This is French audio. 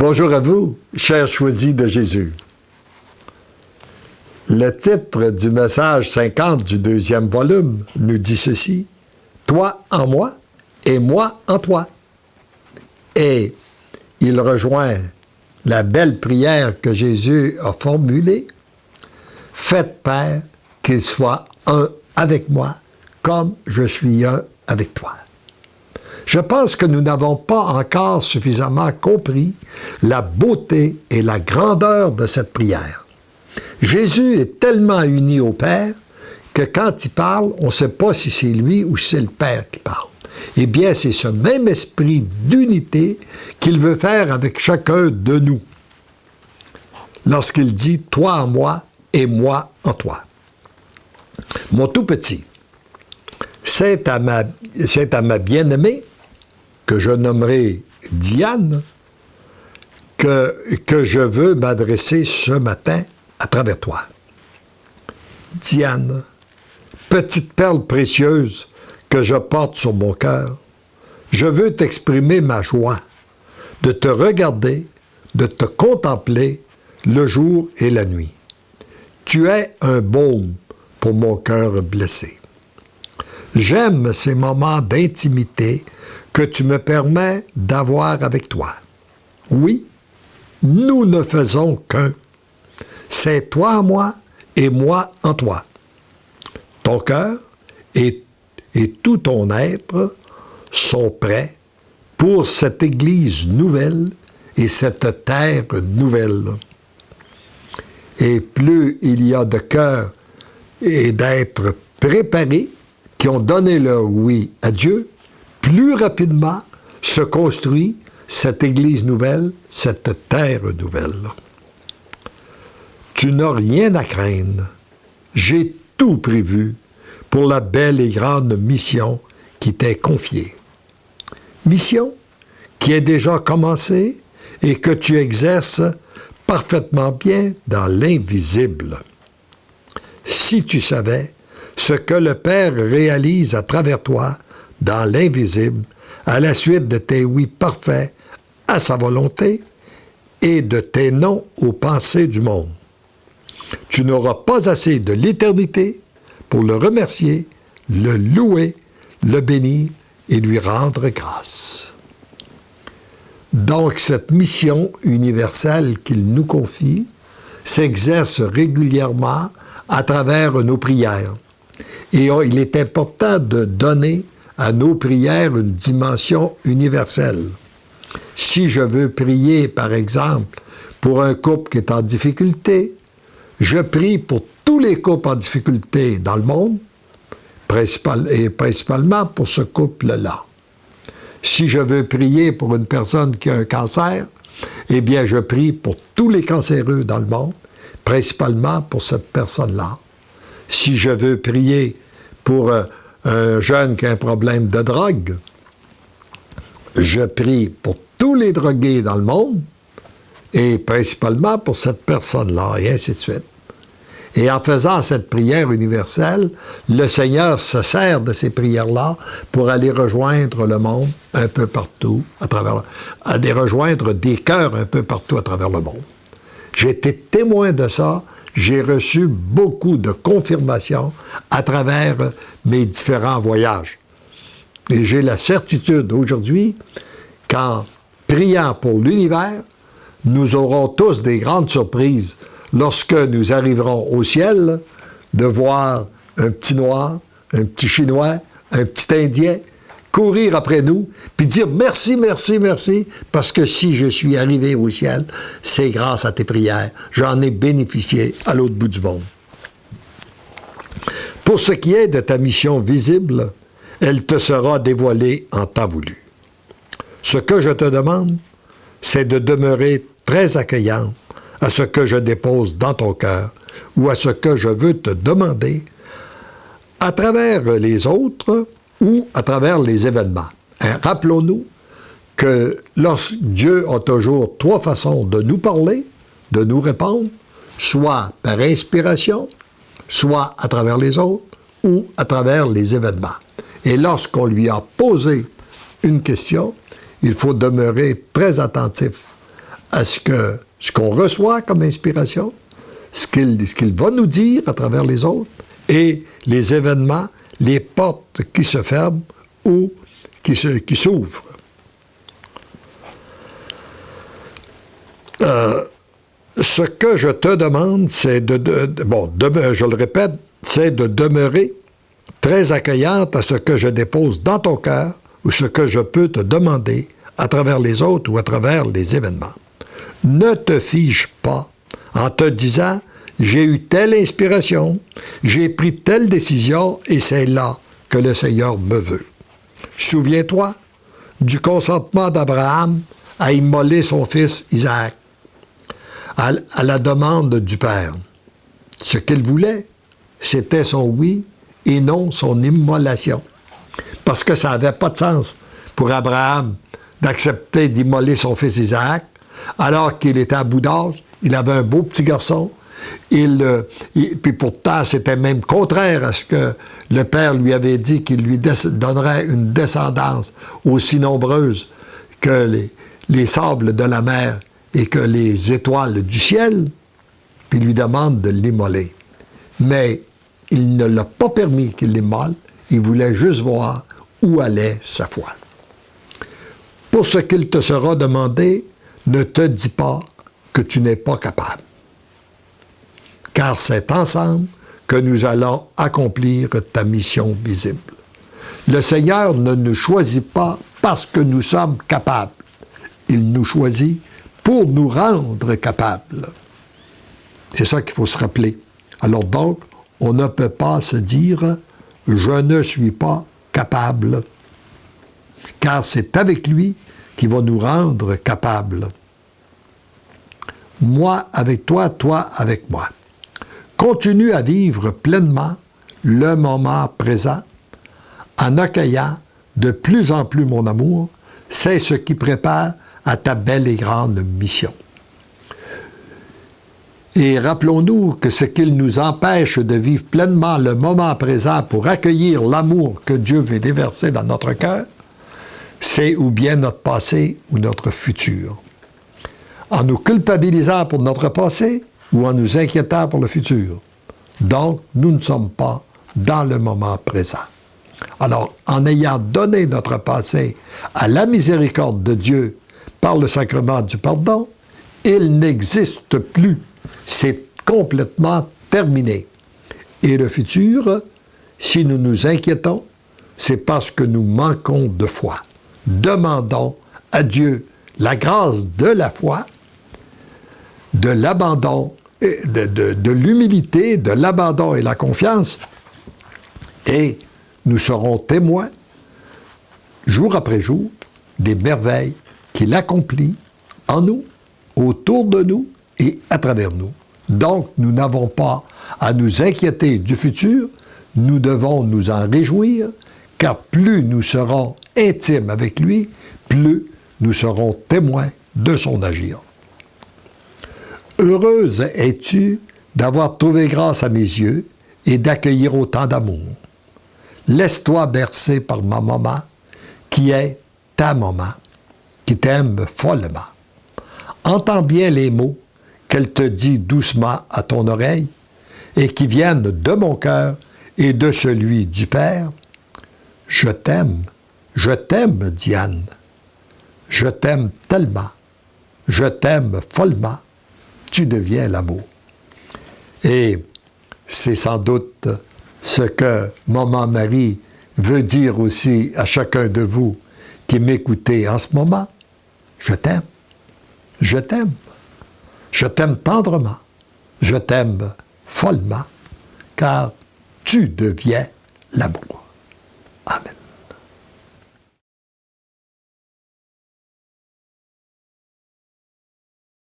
Bonjour à vous, chers choisis de Jésus. Le titre du message 50 du 2e volume nous dit ceci: Toi en moi et moi en toi. Et il rejoint la belle prière que Jésus a formulée. Faites, Père, qu'il soit un avec moi, comme je suis un avec toi. Je pense que nous n'avons pas encore suffisamment compris la beauté et la grandeur de cette prière. Jésus est tellement uni au Père que quand il parle, on ne sait pas si c'est lui ou si c'est le Père qui parle. Eh bien, c'est ce même esprit d'unité qu'il veut faire avec chacun de nous lorsqu'il dit « Toi en moi et moi en toi ». Mon tout petit, c'est à ma bien-aimée, que je nommerai Diane, que je veux m'adresser ce matin à travers toi. Diane, petite perle précieuse que je porte sur mon cœur, je veux t'exprimer ma joie de te regarder, de te contempler le jour et la nuit. Tu es un baume pour mon cœur blessé. J'aime ces moments d'intimité que tu me permets d'avoir avec toi. Oui, nous ne faisons qu'un. C'est toi en moi et moi en toi. Ton cœur et tout ton être sont prêts pour cette Église nouvelle et cette terre nouvelle. Et plus il y a de cœurs et d'êtres préparés qui ont donné leur oui à Dieu, plus rapidement se construit cette Église nouvelle, cette terre nouvelle. Tu n'as rien à craindre. J'ai tout prévu pour la belle et grande mission qui t'est confiée. Mission qui est déjà commencée et que tu exerces parfaitement bien dans l'invisible. Si tu savais ce que le Père réalise à travers toi dans l'invisible, à la suite de tes oui parfaits à sa volonté et de tes non aux pensées du monde. Tu n'auras pas assez de l'éternité pour le remercier, le louer, le bénir et lui rendre grâce. Donc, cette mission universelle qu'il nous confie s'exerce régulièrement à travers nos prières. Et il est important de donner à nos prières une dimension universelle. Si je veux prier, par exemple, pour un couple qui est en difficulté, je prie pour tous les couples en difficulté dans le monde, principalement pour ce couple-là. Si je veux prier pour une personne qui a un cancer, eh bien, je prie pour tous les cancéreux dans le monde, principalement pour cette personne-là. Si je veux prier pour un jeune qui a un problème de drogue, je prie pour tous les drogués dans le monde, et principalement pour cette personne-là, et ainsi de suite. Et en faisant cette prière universelle, le Seigneur se sert de ces prières-là pour aller rejoindre le monde un peu partout, aller rejoindre des cœurs un peu partout à travers le monde. J'ai été témoin de ça, j'ai reçu beaucoup de confirmations à travers mes différents voyages. Et j'ai la certitude aujourd'hui qu'en priant pour l'univers, nous aurons tous des grandes surprises lorsque nous arriverons au ciel, de voir un petit Noir, un petit Chinois, un petit Indien courir après nous, puis dire merci, merci, merci, parce que si je suis arrivé au ciel, c'est grâce à tes prières. J'en ai bénéficié à l'autre bout du monde. Pour ce qui est de ta mission visible, elle te sera dévoilée en temps voulu. Ce que je te demande, c'est de demeurer très accueillant à ce que je dépose dans ton cœur ou à ce que je veux te demander à travers les autres ou à travers les événements. Rappelons-nous que Dieu a toujours trois façons de nous parler, de nous répondre, soit par inspiration, soit à travers les autres ou à travers les événements. Et lorsqu'on lui a posé une question, il faut demeurer très attentif à ce qu'on reçoit comme inspiration, ce qu'il va nous dire à travers les autres, et les événements, les portes qui se ferment ou qui s'ouvrent. Ce que je te demande, c'est je le répète, c'est de demeurer très accueillante à ce que je dépose dans ton cœur ou ce que je peux te demander à travers les autres ou à travers les événements. Ne te fige pas en te disant « j'ai eu telle inspiration, j'ai pris telle décision et c'est là que le Seigneur me veut ». Souviens-toi du consentement d'Abraham à immoler son fils Isaac à la demande du Père. Ce qu'il voulait, c'était son oui et non son immolation. Parce que ça n'avait pas de sens pour Abraham d'accepter d'immoler son fils Isaac, alors qu'il était à bout d'âge, il avait un beau petit garçon, puis pourtant c'était même contraire à ce que le Père lui avait dit qu'il lui donnerait une descendance aussi nombreuse que les sables de la mer et que les étoiles du ciel, puis il lui demande de l'immoler. Mais il ne l'a pas permis qu'il l'immole, il voulait juste voir où allait sa foi. Pour ce qu'il te sera demandé, ne te dis pas que tu n'es pas capable. Car c'est ensemble que nous allons accomplir ta mission visible. Le Seigneur ne nous choisit pas parce que nous sommes capables. Il nous choisit pour nous rendre capables. C'est ça qu'il faut se rappeler. Alors donc, on ne peut pas se dire « je ne suis pas capable », car c'est avec lui qui va nous rendre capables. Moi avec toi, toi avec moi. Continue à vivre pleinement le moment présent en accueillant de plus en plus mon amour. C'est ce qui prépare à ta belle et grande mission. Et rappelons-nous que ce qui nous empêche de vivre pleinement le moment présent pour accueillir l'amour que Dieu veut déverser dans notre cœur, c'est ou bien notre passé ou notre futur. En nous culpabilisant pour notre passé ou en nous inquiétant pour le futur. Donc, nous ne sommes pas dans le moment présent. Alors, en ayant donné notre passé à la miséricorde de Dieu par le sacrement du pardon, il n'existe plus. C'est complètement terminé. Et le futur, si nous nous inquiétons, c'est parce que nous manquons de foi. Demandons à Dieu la grâce de la foi, de l'abandon, de l'humilité, de l'abandon et la confiance, et nous serons témoins, jour après jour, des merveilles qu'il accomplit en nous, autour de nous et à travers nous. Donc, nous n'avons pas à nous inquiéter du futur, nous devons nous en réjouir, car plus nous serons intimes avec lui, plus nous serons témoins de son agir. Heureuse es-tu d'avoir trouvé grâce à mes yeux et d'accueillir autant d'amour. Laisse-toi bercer par ma maman, qui est ta maman, qui t'aime follement. Entends bien les mots qu'elle te dit doucement à ton oreille et qui viennent de mon cœur et de celui du Père. Je t'aime, Diane. Je t'aime tellement. Je t'aime follement. Tu deviens l'amour. Et c'est sans doute ce que Maman Marie veut dire aussi à chacun de vous qui m'écoutez en ce moment. Je t'aime. Je t'aime. Je t'aime tendrement. Je t'aime follement, car tu deviens l'amour. Amen.